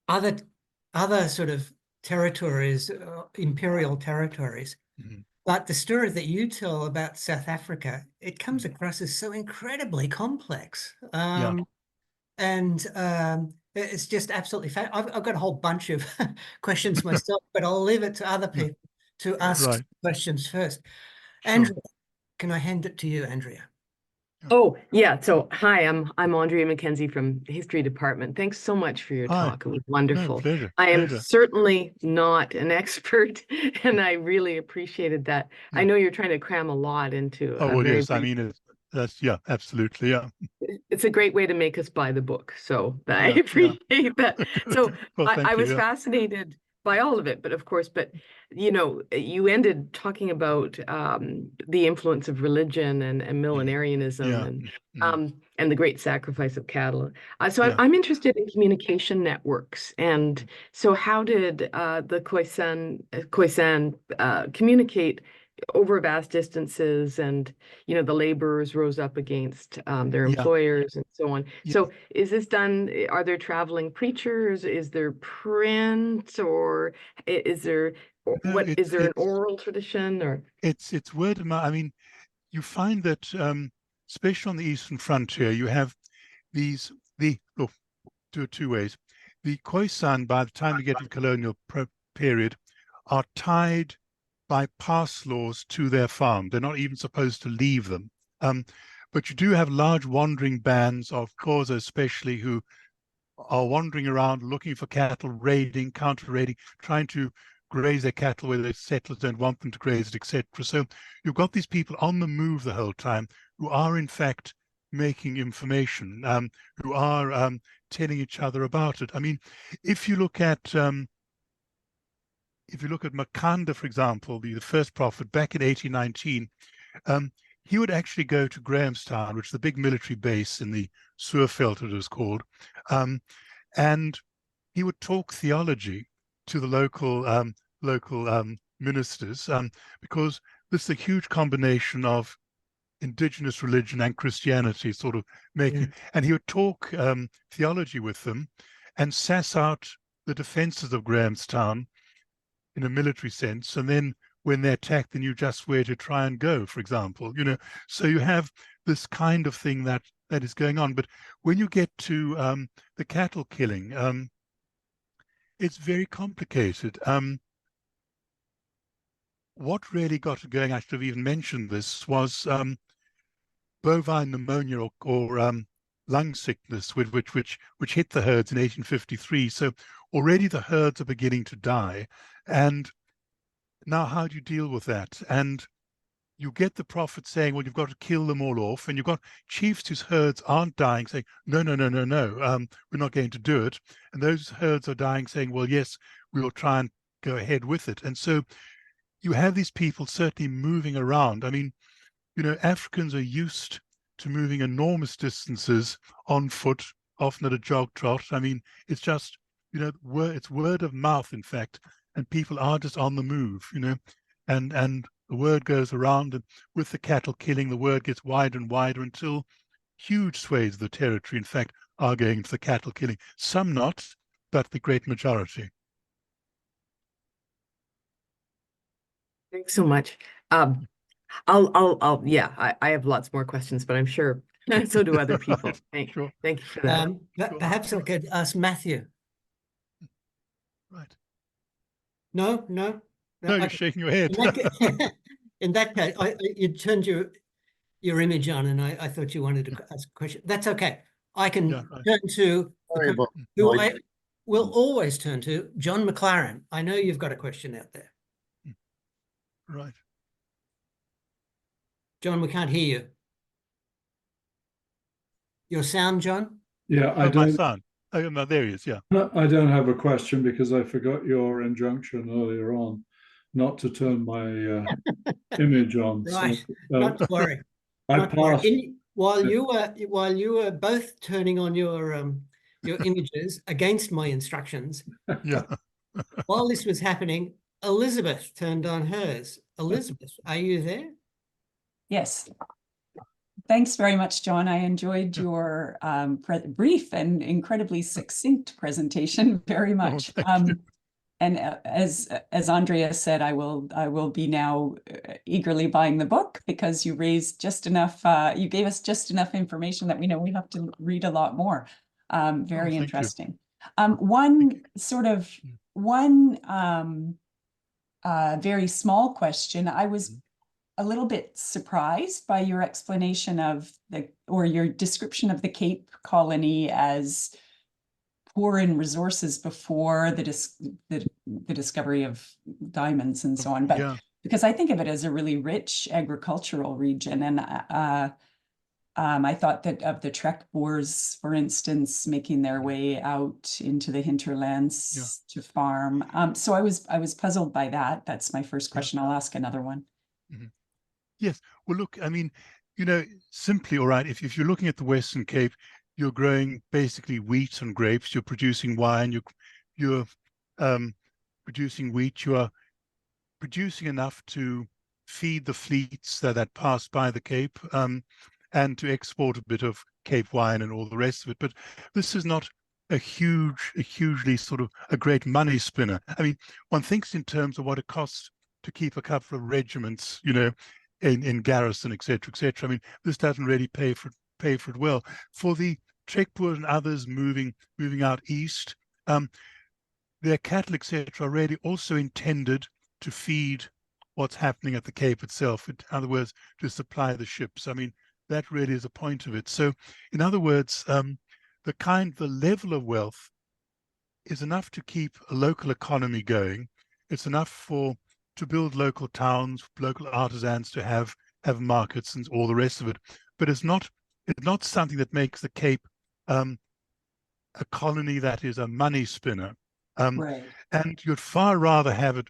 other sort of territories, imperial territories. Mm-hmm. But the story that you tell about South Africa, it comes across as so incredibly complex. And It's just absolutely I've got a whole bunch of questions myself, but I'll leave it to other people to ask Right. questions first. Sure. Andrea, can I hand it to you, Andrea? Oh, yeah. So, hi, I'm Andrea Mackenzie from the History Department. Thanks so much for your Hi. talk. It was No, wonderful. pleasure. I am Pleasure. certainly not an expert, and I really appreciated that. I Yeah. know you're trying to cram a lot into Oh, a well, very yes. I brief. mean, that's, yeah, absolutely. Yeah. It's a great way to make us buy the book. So I Yeah. Yeah. appreciate that. So Well, thank I you. was Yeah. fascinated by all of it, but of course, you know, you ended talking about the influence of religion and millenarianism Yeah. and the great sacrifice of cattle. So Yeah. I'm interested in communication networks. And so how did the Khoisan communicate over vast distances, and you know the laborers rose up against their Yeah. employers and so on. Yeah. So is this done? Are there traveling preachers? Is there print, or is there No, what? Is there an oral tradition, or? it's word of mouth. I mean, you find that, especially on the eastern frontier, you have do it two ways. The Khoisan, by the time we get to the colonial period, are tied by pass laws to their farm. They're not even supposed to leave them. But you do have large wandering bands of Xhosa especially, who are wandering around looking for cattle, raiding, counter-raiding, trying to graze their cattle where the settlers don't want them to graze it, etc. So you've got these people on the move the whole time who are in fact making information, who are telling each other about it. I mean, if you look at Makanda, for example, the first prophet back in 1819, he would actually go to Grahamstown, which is the big military base in the Suurveld, it was called, and he would talk theology to the local ministers, because this is a huge combination of indigenous religion and Christianity sort of making, and he would talk theology with them and sass out the defenses of Grahamstown in a military sense, and then when they attack, then you just where to try and go, for example, you know. So you have this kind of thing that is going on. But when you get to the cattle killing, it's very complicated. What really got it going, I should have even mentioned this, was bovine pneumonia or lung sickness, which hit the herds in 1853. So already the herds are beginning to die. And now how do you deal with that? And you get the prophet saying, well, you've got to kill them all off. And you've got chiefs whose herds aren't dying saying, no, we're not going to do it. And those herds are dying saying, well, yes, we will try and go ahead with it. And so you have these people certainly moving around. I mean, you know, Africans are used to moving enormous distances on foot, often at a jog trot. I mean, it's just, you know, it's word of mouth, in fact, and people are just on the move, you know, and the word goes around, and with the cattle killing, the word gets wider and wider until huge swathes of the territory, in fact, are going to the cattle killing. Some not, but the great majority. Thanks so much. Yeah, I have lots more questions, but I'm sure so do other people. Right. Sure. Thank you for that. Sure. Perhaps I could ask Matthew. Right. No. No, you're shaking your head. In that case, you turned your image on, and I thought you wanted to ask a question. That's okay. I can turn to who I will always turn to, John McLaren. I know you've got a question out there. Right. John, we can't hear you. Your sound, John? Yeah, I don't. My son. Oh, no, there he is. Yeah. I don't have a question because I forgot your injunction earlier on not to turn my image on. Right. So, not to worry. I passed. While you were both turning on your images against my instructions. Yeah. While this was happening, Elizabeth turned on hers. Elizabeth, are you there? Yes. Thanks very much, John. I enjoyed your brief and incredibly succinct presentation very much. And as Andrea said, I will be now eagerly buying the book because you raised just enough. You gave us just enough information that we know we have to read a lot more. Very interesting. One very small question. I was a little bit surprised by your explanation of your description of the Cape Colony as poor in resources before the discovery of diamonds and so on. But Yeah. because I think of it as a really rich agricultural region, and I thought that of the trekboers, for instance, making their way out into the hinterlands to farm. So I was puzzled by that. That's my first question. I'll ask another one. Mm-hmm. Yes. Well, look, I mean, simply, all right, if you're looking at the Western Cape, you're growing basically wheat and grapes, you're producing wine, you're producing wheat, you are producing enough to feed the fleets that pass by the Cape, and to export a bit of Cape wine and all the rest of it. But this is not a hugely sort of a great money spinner. I mean, one thinks in terms of what it costs to keep a couple of regiments, in garrison, etc., etc. I mean, this doesn't really pay for it well. For the trekboers and others moving out east, their cattle, etc., are really also intended to feed what's happening at the Cape itself. In other words, to supply the ships. I mean, that really is a point of it. So, in other words, the level of wealth is enough to keep a local economy going. It's enough to build local towns, local artisans to have markets and all the rest of it. But it's not something that makes the Cape a colony that is a money spinner. Right. And you'd far rather have it,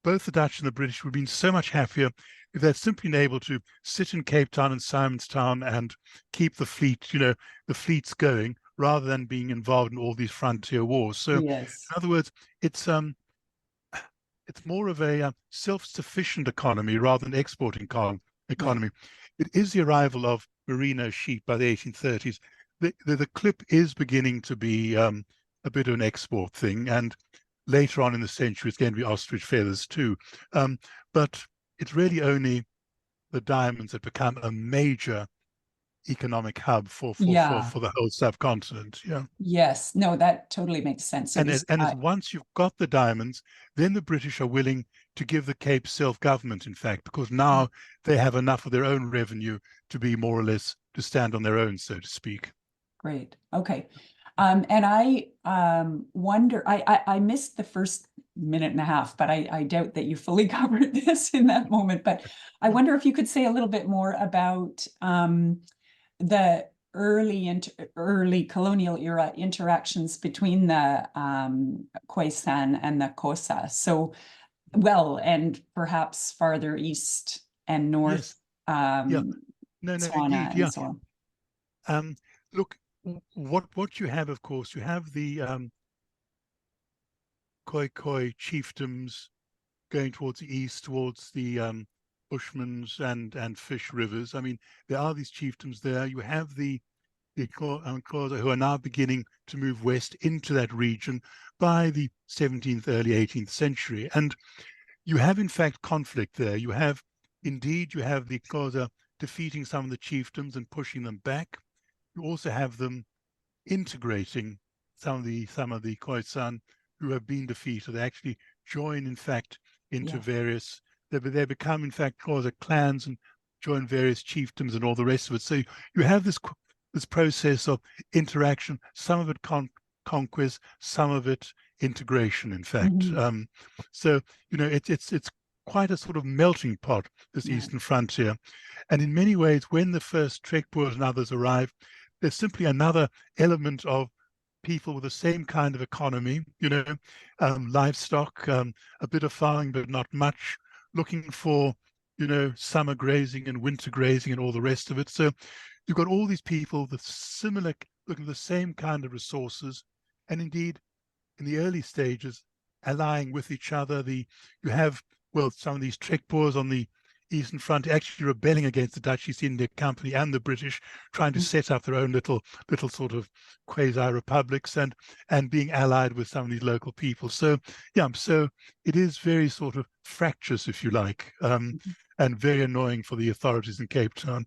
both the Dutch and the British would have been so much happier if they'd simply been able to sit in Cape Town and Simonstown and keep the fleet, the fleets going, rather than being involved in all these frontier wars. So, in other words, it's more of a self-sufficient economy rather than exporting economy. It is the arrival of merino sheep by the 1830s. The clip is beginning to be a bit of an export thing, and later on in the century it's going to be ostrich feathers too. But it's really only the diamonds that become a major economic hub for the whole subcontinent. Yeah. Yes. No, that totally makes sense. Once you've got the diamonds, then the British are willing to give the Cape self-government, in fact, because now they have enough of their own revenue to be more or less to stand on their own, so to speak. Great. Okay. And I wonder, I missed the first minute and a half, but I doubt that you fully covered this in that moment. But I wonder if you could say a little bit more about the early colonial era interactions between the Khoisan and the Xhosa. So, and perhaps farther east and north. Indeed, yeah. So on. Look, what you have, of course, you have the Khoikhoi chiefdoms going towards the east, towards the Bushmans and Fish rivers. I mean, there are these chiefdoms there. You have the Xhosa who are now beginning to move west into that region by the 17th, early 18th century. And you have, in fact, conflict there. You have the Xhosa defeating some of the chiefdoms and pushing them back. You also have them integrating some of the Khoisan who have been defeated. They actually join, in fact, into various. They become, in fact, Xhosa clans and join various chiefdoms and all the rest of it. So you have this process of interaction. Some of it conquest, some of it integration. In fact, so it's quite a sort of melting pot, this eastern frontier. And in many ways, when the first trekboers and others arrive, there's simply another element of people with the same kind of economy, livestock, a bit of farming, but not much, looking for, summer grazing and winter grazing and all the rest of it. So you've got all these people with similar, looking for the same kind of resources, and indeed, in the early stages, allying with each other. You have, some of these trekboers on the Eastern Front actually rebelling against the Dutch East India Company and the British, trying to set up their own little sort of quasi-republics and being allied with some of these local people. So so it is very sort of fractious, if you like, and very annoying for the authorities in Cape Town.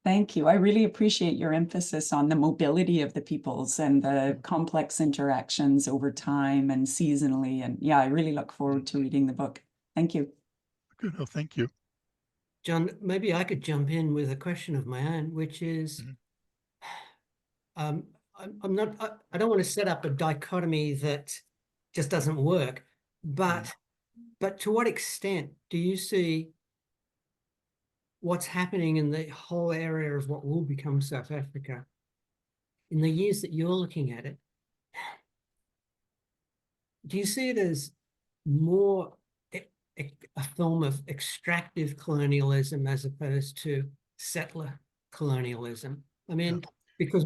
Thank you. I really appreciate your emphasis on the mobility of the peoples and the complex interactions over time and seasonally. And yeah, I really look forward to reading the book. Thank you. Good. Oh, thank you. John, maybe I could jump in with a question of my own, which is, I don't want to set up a dichotomy that just doesn't work, but to what extent do you see what's happening in the whole area of what will become South Africa in the years that you're looking at it? Do you see it as more a form of extractive colonialism as opposed to settler colonialism? I mean, because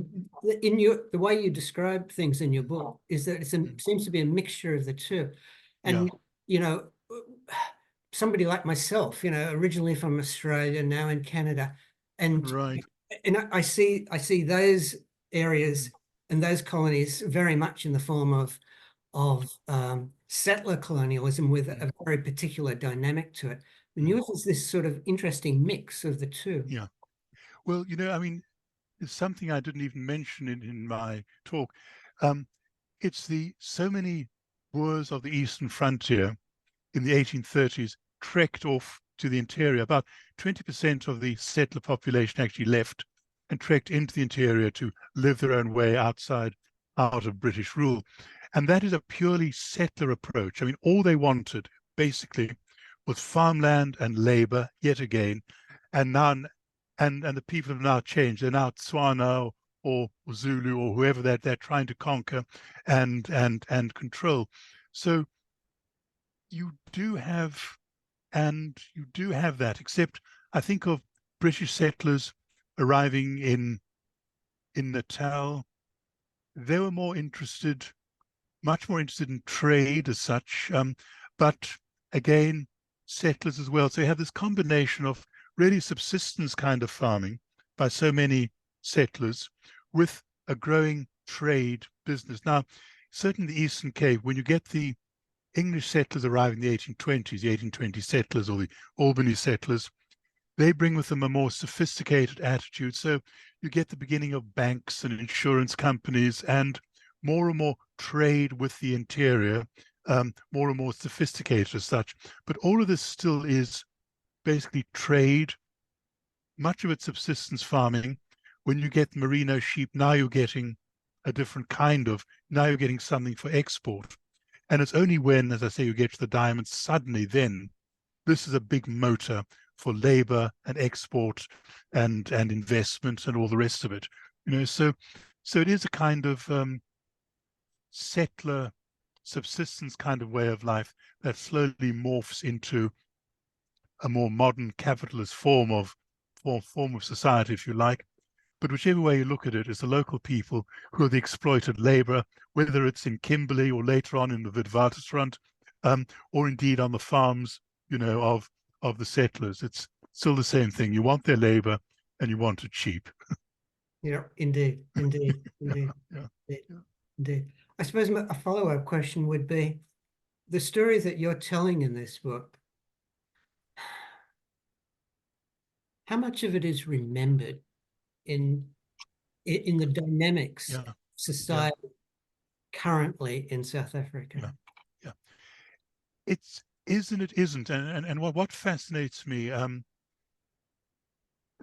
in the way you describe things in your book is that it seems to be a mixture of the two. And, you know, somebody like myself, you know, originally from Australia, now in Canada, and I see those areas and those colonies very much in the form of settler colonialism with a very particular dynamic to it. And yours is this sort of interesting mix of the two. Yeah. Well, you know, I mean, it's something I didn't even mention in my talk. It's so many Boers of the eastern frontier in the 1830s trekked off to the interior. About 20% of the settler population actually left and trekked into the interior to live their own way out of British rule. And that is a purely settler approach. I mean, all they wanted basically was farmland and labor yet again. And now, and the people have now changed. They're now Tswana or Zulu or whoever that they're trying to conquer and control. So you do have that, except I think of British settlers arriving in Natal. They were much more interested in trade as such, but again, settlers as well. So you have this combination of really subsistence kind of farming by so many settlers with a growing trade business. Now, certainly the Eastern Cape, when you get the English settlers arriving in the 1820s, the 1820 settlers or the Albany settlers, they bring with them a more sophisticated attitude. So you get the beginning of banks and insurance companies and more trade with the interior, more and more sophisticated as such. But all of this still is basically trade, much of it subsistence farming. When you get merino sheep, now you're getting a different kind of, now you're getting something for export. And it's only when, as I say, you get to the diamonds, suddenly then, this is a big motor for labor and export and investment and all the rest of it. You know, so it is a kind of settler subsistence kind of way of life that slowly morphs into a more modern capitalist form of society, if you like. But whichever way you look at it, it's the local people who are the exploited labor, whether it's in Kimberley or later on in the Witwatersrand, or indeed on the farms, you know, of the settlers. It's still the same thing. You want their labor and you want it cheap. Yeah, indeed. I suppose a follow-up question would be, the story that you're telling in this book, how much of it is remembered in the dynamics of society currently in South Africa? Yeah. It isn't. And what fascinates me,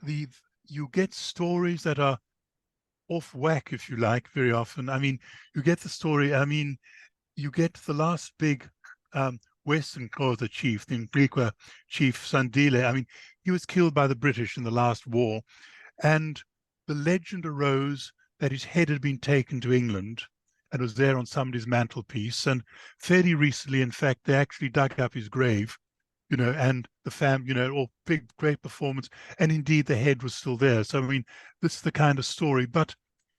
you get stories that are off whack, if you like, very often. I mean, you get the story, you get the last big Western Xhosa chief, the Mfengu chief Sandile. I mean, he was killed by the British in the last war. And the legend arose that his head had been taken to England and was there on somebody's mantelpiece. And fairly recently, in fact, they actually dug up his grave, you know, and the you know, all great performance. And indeed, the head was still there. So, I mean, this is the kind of story, but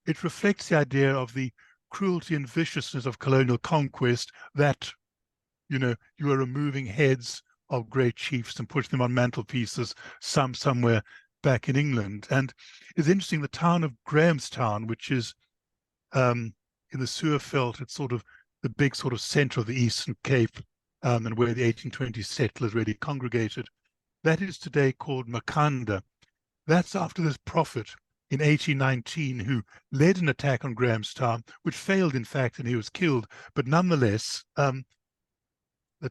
it reflects the idea of the cruelty and viciousness of colonial conquest that, you know, you are removing heads of great chiefs and putting them on mantelpieces somewhere back in England. And it's interesting, the town of Grahamstown, which is in the Suurveld, it's sort of the big sort of center of the Eastern Cape, and where the 1820 settlers really congregated. That is today called Makanda. That's after this prophet in 1819 who led an attack on Grahamstown, which failed, in fact, and he was killed. But nonetheless, the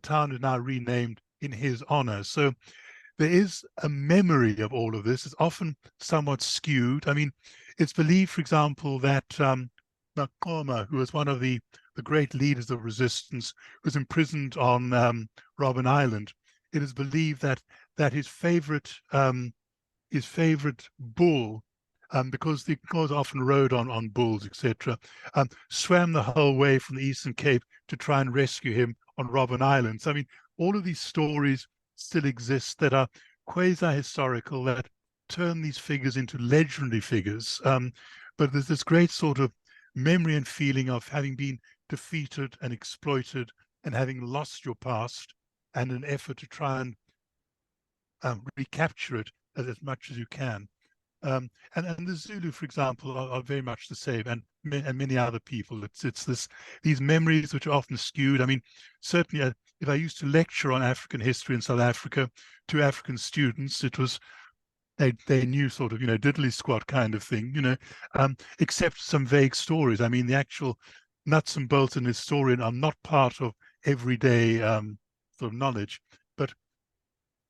town is now renamed in his honor. So there is a memory of all of this. It's often somewhat skewed. I mean, it's believed, for example, that Maqoma, who was one of the great leaders of resistance, was imprisoned on Robben Island. It is believed that his favorite bull, because the Khoi often rode on bulls, etc., swam the whole way from the Eastern Cape to try and rescue him on Robben Island. So, I mean, all of these stories still exist that are quasi-historical, that turn these figures into legendary figures. But there's this great sort of memory and feeling of having been defeated and exploited and having lost your past, and an effort to try and recapture it as much as you can. And the Zulu, for example, are very much the same, and many other people. It's these memories which are often skewed. I mean, certainly, if I used to lecture on African history in South Africa to African students, it was they knew sort of, diddly squat kind of thing, except some vague stories. I mean, the actual nuts and bolts in historian are not part of everyday sort of knowledge, but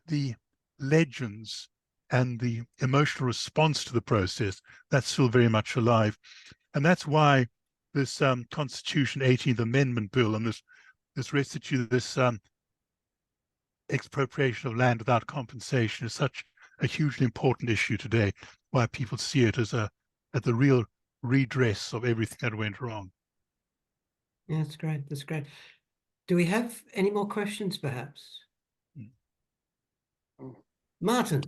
the legends and the emotional response to the process, that's still very much alive. And that's why this Constitution 18th Amendment Bill and this restitution, this expropriation of land without compensation is such a hugely important issue today, why people see it as the real redress of everything that went wrong. Yeah, that's great. That's great. Do we have any more questions, perhaps? Martin.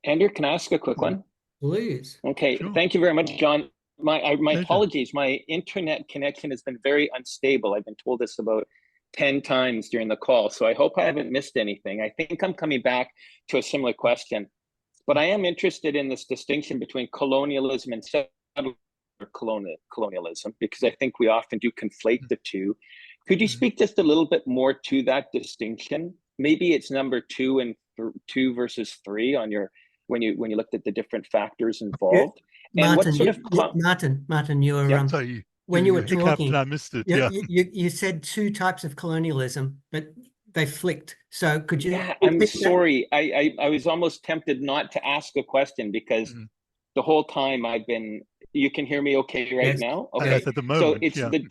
Andrew, can I ask a quick one? Please. Okay, Sure. Thank you very much, John. My Pleasure. apologies. My internet connection has been very unstable. I've been told this about 10 times during the call, so I hope I haven't missed anything. I think I'm coming back to a similar question, but I am interested in this distinction between colonialism and settler colonialism, because I think we often do conflate the two. Could you speak just a little bit more to that distinction? Maybe it's number 2 and 2 versus 3 on your when you looked at the different factors involved. And Martin, what sort of Martin, you're Yeah. Sorry, when you were hiccuped talking, and I missed it. you said 2 types of colonialism, but they flicked. So could you? Yeah, I'm sorry. I was almost tempted not to ask a question because the whole time I've been. You can hear me okay right now? Okay. Yes, at the moment, so it's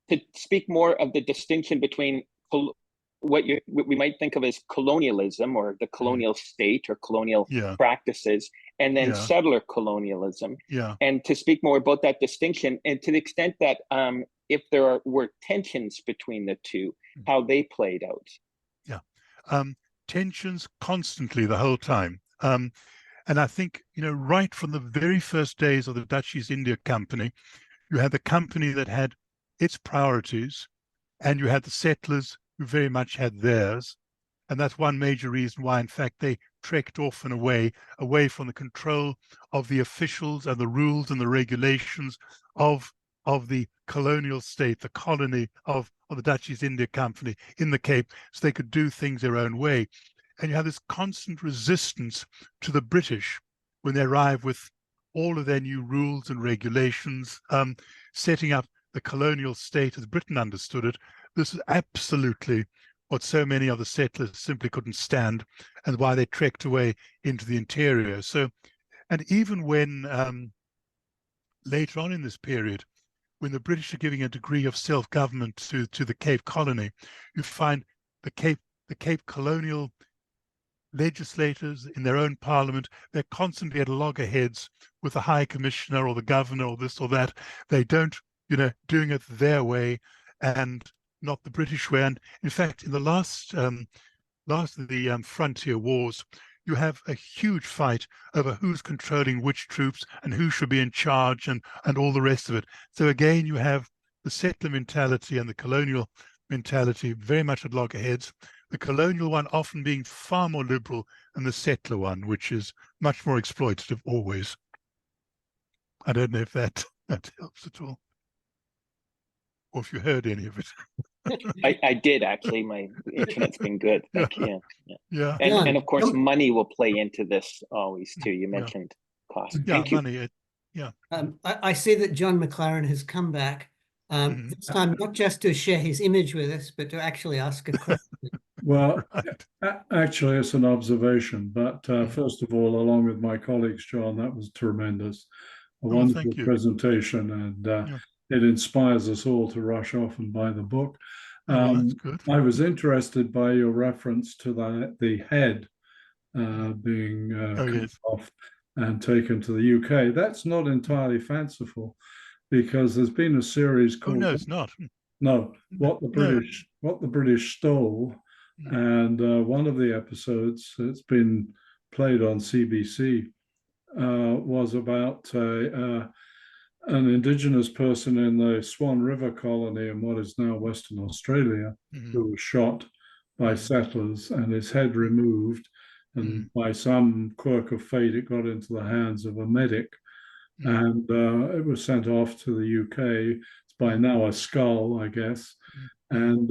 to speak more of the distinction between what we might think of as colonialism or the colonial state or colonial practices, and then settler colonialism. And to speak more about that distinction, and to the extent that if there were tensions between the two, how they played out. Tensions constantly the whole time. And I think, right from the very first days of the Dutch East India Company, you had the company that had its priorities, and you had the settlers who very much had theirs. And that's one major reason why, in fact, they trekked off and away from the control of the officials and the rules and the regulations of the colonial state, the colony of the Dutch East India Company in the Cape, so they could do things their own way. And you have this constant resistance to the British when they arrive with all of their new rules and regulations, setting up the colonial state as Britain understood it. This is absolutely what so many of the settlers simply couldn't stand, and why they trekked away into the interior. So, and even when later on in this period, when the British are giving a degree of self-government to the Cape Colony, you find the Cape colonial legislators in their own parliament, they're constantly at loggerheads with the High Commissioner or the governor or this or that. They don't, doing it their way and not the British way. And in fact, in the last of the frontier wars, you have a huge fight over who's controlling which troops and who should be in charge and all the rest of it. So again, you have the settler mentality and the colonial mentality very much at loggerheads. The colonial one often being far more liberal than the settler one, which is much more exploitative always. I don't know if that helps at all, or if you heard any of it. I did actually. My internet's been good. Thank you. Yeah. Yeah. And of course, money will play into this always too. You Yeah. mentioned cost. Yeah, Thank you. money. Yeah. I see that John McLaren has come back. This time, not just to share his image with us, but to actually ask a question. Well, Right. actually, it's an observation. But first of all, along with my colleagues, John, that was tremendous. A Oh, wonderful thank you. presentation, and Yeah. it inspires us all to rush off and buy the book. Oh, that's good. I was interested by your reference to the head being Oh, cut yes. off and taken to the UK. That's not entirely fanciful, because there's been a series Oh, called no, it's not. What the British Stole, and one of the episodes that's been played on CBC was about an Indigenous person in the Swan River colony in what is now Western Australia, who was shot by settlers and his head removed, and by some quirk of fate, it got into the hands of a medic, and it was sent off to the UK. It's by now a skull, I guess, and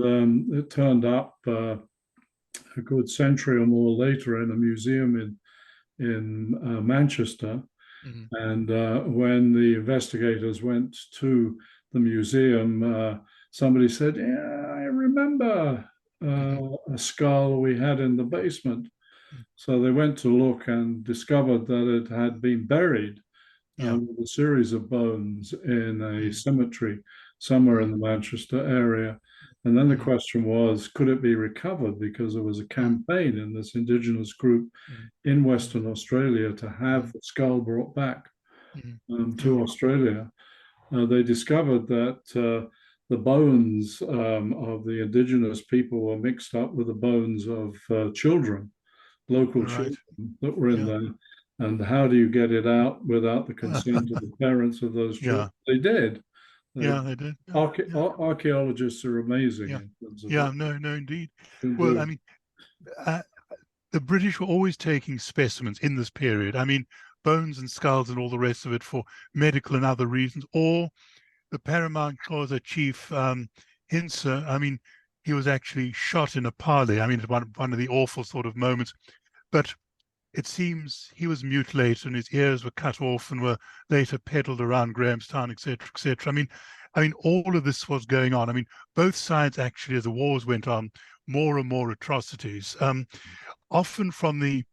it turned up a good century or more later in a museum in Manchester. And when the investigators went to the museum, somebody said, "Yeah, I remember a skull we had in the basement." So they went to look and discovered that it had been buried with a series of bones in a cemetery somewhere in the Manchester area. And then the question was, could it be recovered? Because there was a campaign in this Indigenous group in Western Australia to have the skull brought back to Australia. They discovered that the bones of the Indigenous people were mixed up with the bones of children, local children that were in there. And how do you get it out without the consent of the parents of those children? They did. They did. Archaeologists are amazing. No, indeed. Well, I mean, the British were always taking specimens in this period. I mean, bones and skulls and all the rest of it for medical and other reasons. Or the paramount Xhosa chief, Hinsa, I mean, he was actually shot in a parley. I mean, it's one of the awful sort of moments. But it seems he was mutilated and his ears were cut off and were later peddled around Grahamstown, etc., etc. I mean, all of this was going on. I mean, both sides actually, as the wars went on, more and more atrocities. Often from the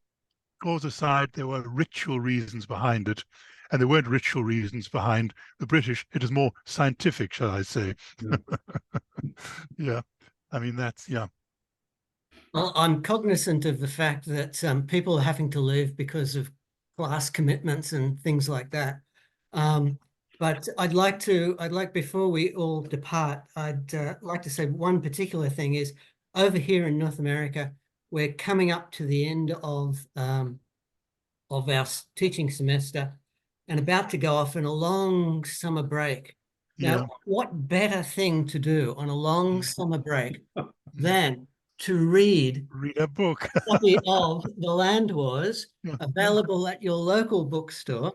Xhosa side, there were ritual reasons behind it, and there weren't ritual reasons behind the British. It is more scientific, shall I say? Yeah, I mean, that's Well, I'm cognizant of the fact that people are having to leave because of class commitments and things like that. But I'd like before we all depart, I'd like to say one particular thing is over here in North America, we're coming up to the end of our teaching semester and about to go off in a long summer break. Now, what better thing to do on a long summer break than to read a book. a copy of The Land Wars, available at your local bookstore,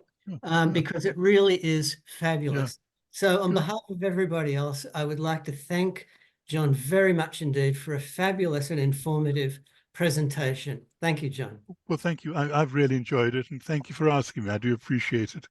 because it really is fabulous. So on behalf of everybody else, I would like to thank John very much indeed for a fabulous and informative presentation. Thank you, John. Well, thank you. I've really enjoyed it, and thank you for asking me. I do appreciate it.